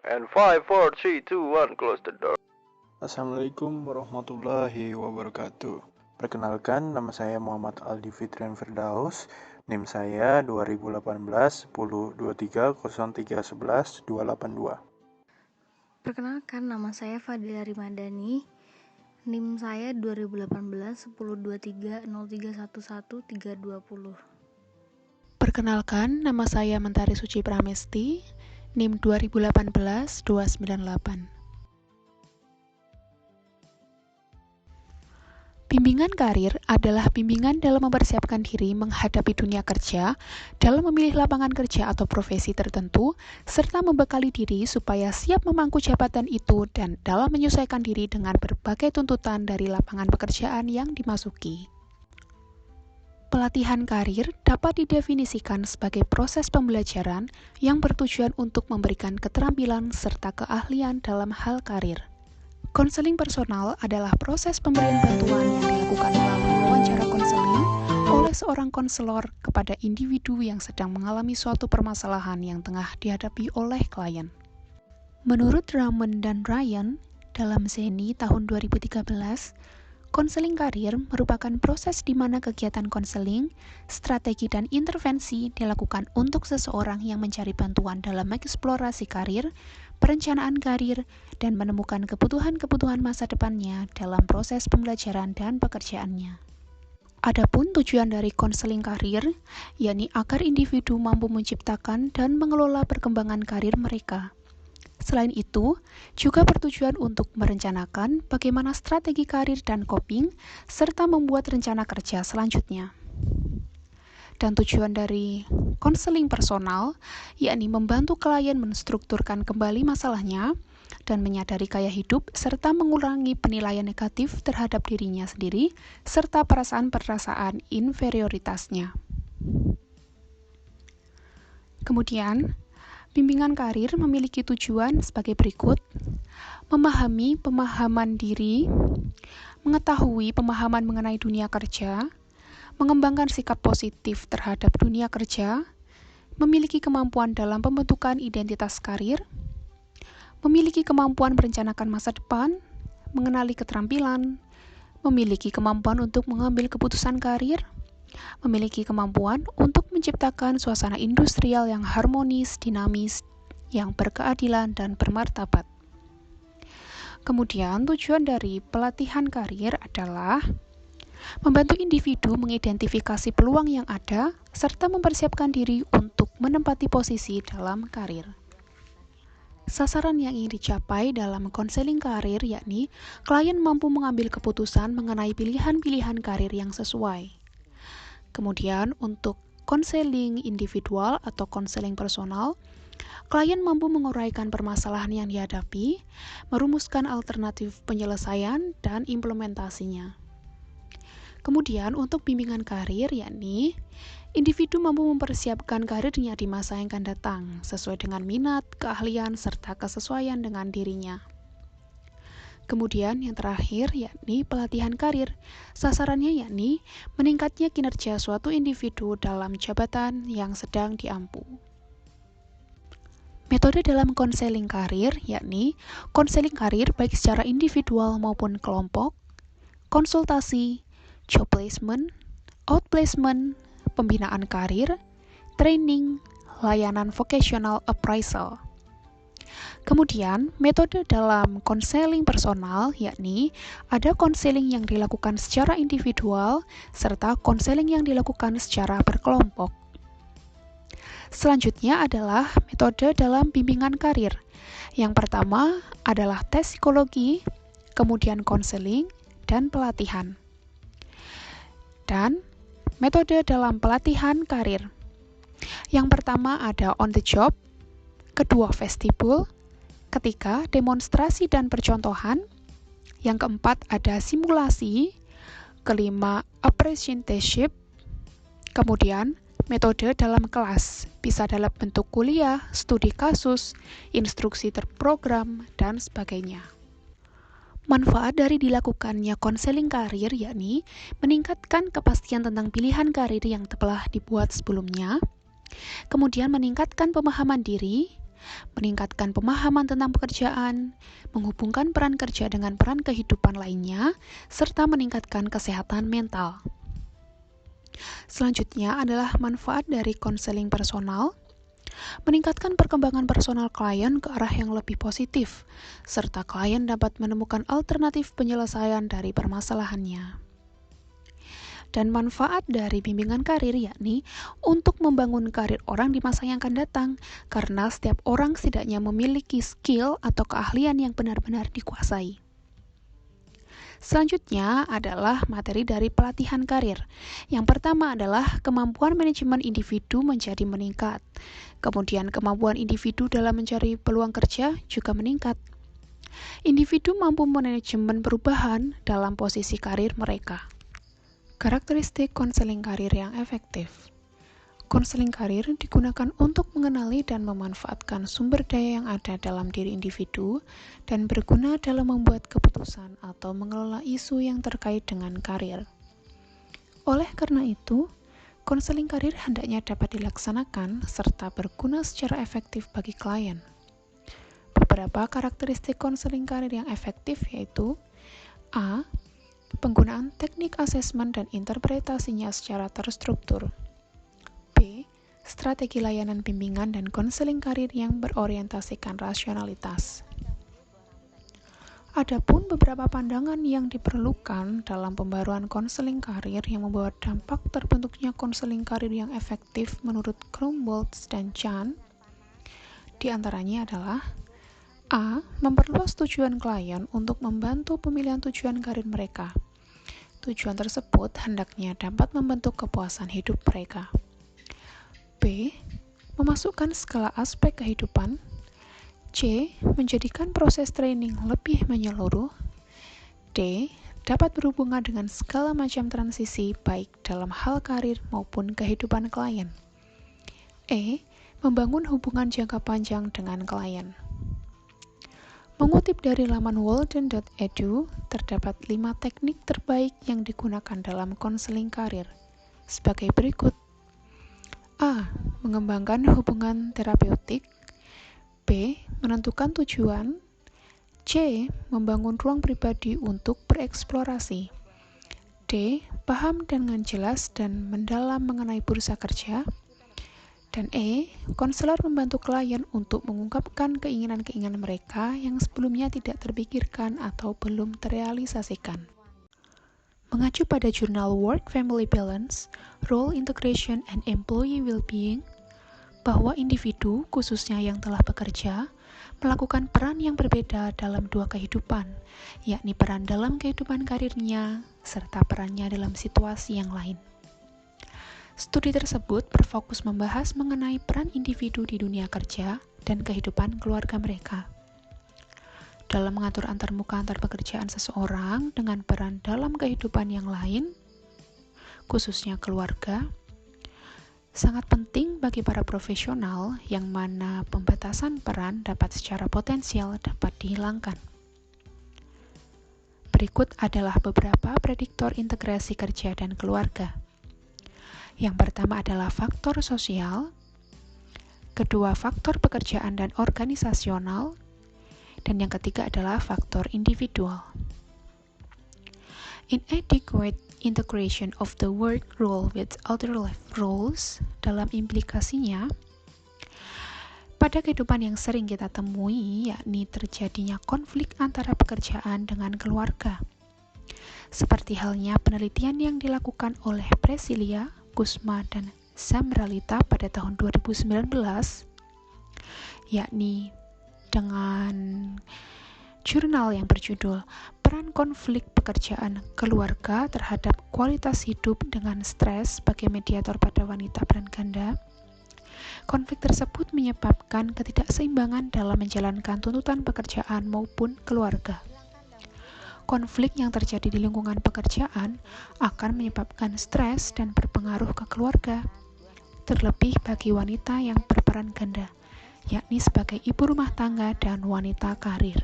And 5, 4, 3, 2, 1, close the door. Assalamualaikum warahmatullahi wabarakatuh. Perkenalkan, nama saya Muhammad Aldi Fitrian Firdaus. NIM saya 2018 10 23 03 11 282. Perkenalkan, nama saya Fadila Rimadani. NIM saya 2018 10 23 03 11 320. Perkenalkan, nama saya Mentari Suci Pramesti, NIM 2018 298. Bimbingan karir adalah bimbingan dalam mempersiapkan diri menghadapi dunia kerja, dalam memilih lapangan kerja atau profesi tertentu, serta membekali diri supaya siap memangku jabatan itu dan dalam menyesuaikan diri dengan berbagai tuntutan dari lapangan pekerjaan yang dimasuki. Pelatihan karir dapat didefinisikan sebagai proses pembelajaran yang bertujuan untuk memberikan keterampilan serta keahlian dalam hal karir. Konseling personal adalah proses pemberian bantuan yang dilakukan melalui wawancara konseling oleh seorang konselor kepada individu yang sedang mengalami suatu permasalahan yang tengah dihadapi oleh klien. Menurut Raymond dan Ryan, dalam Zeni tahun 2013, konseling karir merupakan proses di mana kegiatan konseling, strategi dan intervensi dilakukan untuk seseorang yang mencari bantuan dalam mengeksplorasi karir, perencanaan karir, dan menemukan kebutuhan-kebutuhan masa depannya dalam proses pembelajaran dan pekerjaannya. Adapun tujuan dari konseling karir, yakni agar individu mampu menciptakan dan mengelola perkembangan karir mereka. Selain itu, juga bertujuan untuk merencanakan bagaimana strategi karir dan coping, serta membuat rencana kerja selanjutnya. Dan tujuan dari konseling personal, yakni membantu klien menstrukturkan kembali masalahnya dan menyadari gaya hidup, serta mengurangi penilaian negatif terhadap dirinya sendiri, serta perasaan-perasaan inferioritasnya. Kemudian, bimbingan karir memiliki tujuan sebagai berikut: memahami pemahaman diri, mengetahui pemahaman mengenai dunia kerja, mengembangkan sikap positif terhadap dunia kerja, memiliki kemampuan dalam pembentukan identitas karir, memiliki kemampuan merencanakan masa depan, mengenali keterampilan, memiliki kemampuan untuk mengambil keputusan karir, memiliki kemampuan untuk menciptakan suasana industrial yang harmonis, dinamis, yang berkeadilan dan bermartabat. Kemudian tujuan dari pelatihan karir adalah membantu individu mengidentifikasi peluang yang ada, serta mempersiapkan diri untuk menempati posisi dalam karir. Sasaran yang ingin dicapai dalam konseling karir yakni klien mampu mengambil keputusan mengenai pilihan-pilihan karir yang sesuai. Kemudian untuk konseling individual atau konseling personal, klien mampu menguraikan permasalahan yang dihadapi, merumuskan alternatif penyelesaian dan implementasinya. Kemudian untuk bimbingan karir, yakni individu mampu mempersiapkan karirnya di masa yang akan datang sesuai dengan minat, keahlian, serta kesesuaian dengan dirinya. Kemudian yang terakhir yakni pelatihan karir. Sasarannya yakni meningkatnya kinerja suatu individu dalam jabatan yang sedang diampu. Metode dalam konseling karir yakni konseling karir baik secara individual maupun kelompok, konsultasi, job placement, outplacement, pembinaan karir, training, layanan vocational appraisal. Kemudian, metode dalam konseling personal yakni ada konseling yang dilakukan secara individual serta konseling yang dilakukan secara berkelompok. Selanjutnya adalah metode dalam bimbingan karir. Yang pertama adalah tes psikologi, kemudian konseling, dan pelatihan. Dan metode dalam pelatihan karir. Yang pertama ada on the job, kedua vestibul, ketiga demonstrasi dan percontohan, yang keempat ada simulasi, kelima apprenticeship, kemudian metode dalam kelas, bisa dalam bentuk kuliah, studi kasus, instruksi terprogram, dan sebagainya. Manfaat dari dilakukannya konseling karir yakni meningkatkan kepastian tentang pilihan karir yang telah dibuat sebelumnya, kemudian meningkatkan pemahaman diri, meningkatkan pemahaman tentang pekerjaan, menghubungkan peran kerja dengan peran kehidupan lainnya, serta meningkatkan kesehatan mental. Selanjutnya adalah manfaat dari konseling personal, meningkatkan perkembangan personal klien ke arah yang lebih positif, serta klien dapat menemukan alternatif penyelesaian dari permasalahannya. Dan manfaat dari bimbingan karir yakni untuk membangun karir orang di masa yang akan datang, karena setiap orang setidaknya memiliki skill atau keahlian yang benar-benar dikuasai. Selanjutnya adalah materi dari pelatihan karir. Yang pertama adalah kemampuan manajemen individu menjadi meningkat. Kemudian kemampuan individu dalam mencari peluang kerja juga meningkat. Individu mampu manajemen perubahan dalam posisi karir mereka. Karakteristik konseling karir yang efektif. Konseling karir digunakan untuk mengenali dan memanfaatkan sumber daya yang ada dalam diri individu dan berguna dalam membuat keputusan atau mengelola isu yang terkait dengan karir. Oleh karena itu, konseling karir hendaknya dapat dilaksanakan serta berguna secara efektif bagi klien. Beberapa karakteristik konseling karir yang efektif yaitu A. Penggunaan teknik asesmen dan interpretasinya secara terstruktur. B. Strategi layanan bimbingan dan konseling karir yang berorientasikan rasionalitas. Adapun beberapa pandangan yang diperlukan dalam pembaruan konseling karir yang membawa dampak terbentuknya konseling karir yang efektif menurut Krumboltz dan Chan, di antaranya adalah A. Memperluas tujuan klien untuk membantu pemilihan tujuan karir mereka. Tujuan tersebut hendaknya dapat membentuk kepuasan hidup mereka. B. Memasukkan segala aspek kehidupan. C. Menjadikan proses training lebih menyeluruh. D. Dapat berhubungan dengan segala macam transisi baik dalam hal karir maupun kehidupan klien. E. Membangun hubungan jangka panjang dengan klien. Mengutip dari laman walden.edu, terdapat 5 teknik terbaik yang digunakan dalam konseling karir. Sebagai berikut. A. Mengembangkan hubungan terapeutik. B. Menentukan tujuan. C. Membangun ruang pribadi untuk bereksplorasi. D. Paham dengan jelas dan mendalam mengenai bursa kerja. Dan E. Konselor membantu klien untuk mengungkapkan keinginan-keinginan mereka yang sebelumnya tidak terpikirkan atau belum terrealisasikan. Mengacu pada jurnal Work-Family Balance, Role Integration and Employee Well-being, bahwa individu, khususnya yang telah bekerja, melakukan peran yang berbeda dalam 2 kehidupan, yakni peran dalam kehidupan karirnya, serta perannya dalam situasi yang lain. Studi tersebut berfokus membahas mengenai peran individu di dunia kerja dan kehidupan keluarga mereka. Dalam mengatur antarmuka antar pekerjaan seseorang dengan peran dalam kehidupan yang lain, khususnya keluarga, sangat penting bagi para profesional yang mana pembatasan peran dapat secara potensial dapat dihilangkan. Berikut adalah beberapa prediktor integrasi kerja dan keluarga. Yang pertama adalah faktor sosial, kedua faktor pekerjaan dan organisasional, dan yang ketiga adalah faktor individual. Inadequate integration of the work role with other life roles dalam implikasinya, pada kehidupan yang sering kita temui, yakni terjadinya konflik antara pekerjaan dengan keluarga. Seperti halnya penelitian yang dilakukan oleh Presilia, Kusma, dan Samralita pada tahun 2019, yakni dengan jurnal yang berjudul Peran Konflik Pekerjaan Keluarga Terhadap Kualitas Hidup dengan Stres sebagai Mediator pada Wanita Peran Ganda. Konflik tersebut menyebabkan ketidakseimbangan dalam menjalankan tuntutan pekerjaan maupun keluarga. Konflik yang terjadi di lingkungan pekerjaan akan menyebabkan stres dan berpengaruh ke keluarga, terlebih bagi wanita yang berperan ganda, yakni sebagai ibu rumah tangga dan wanita karir.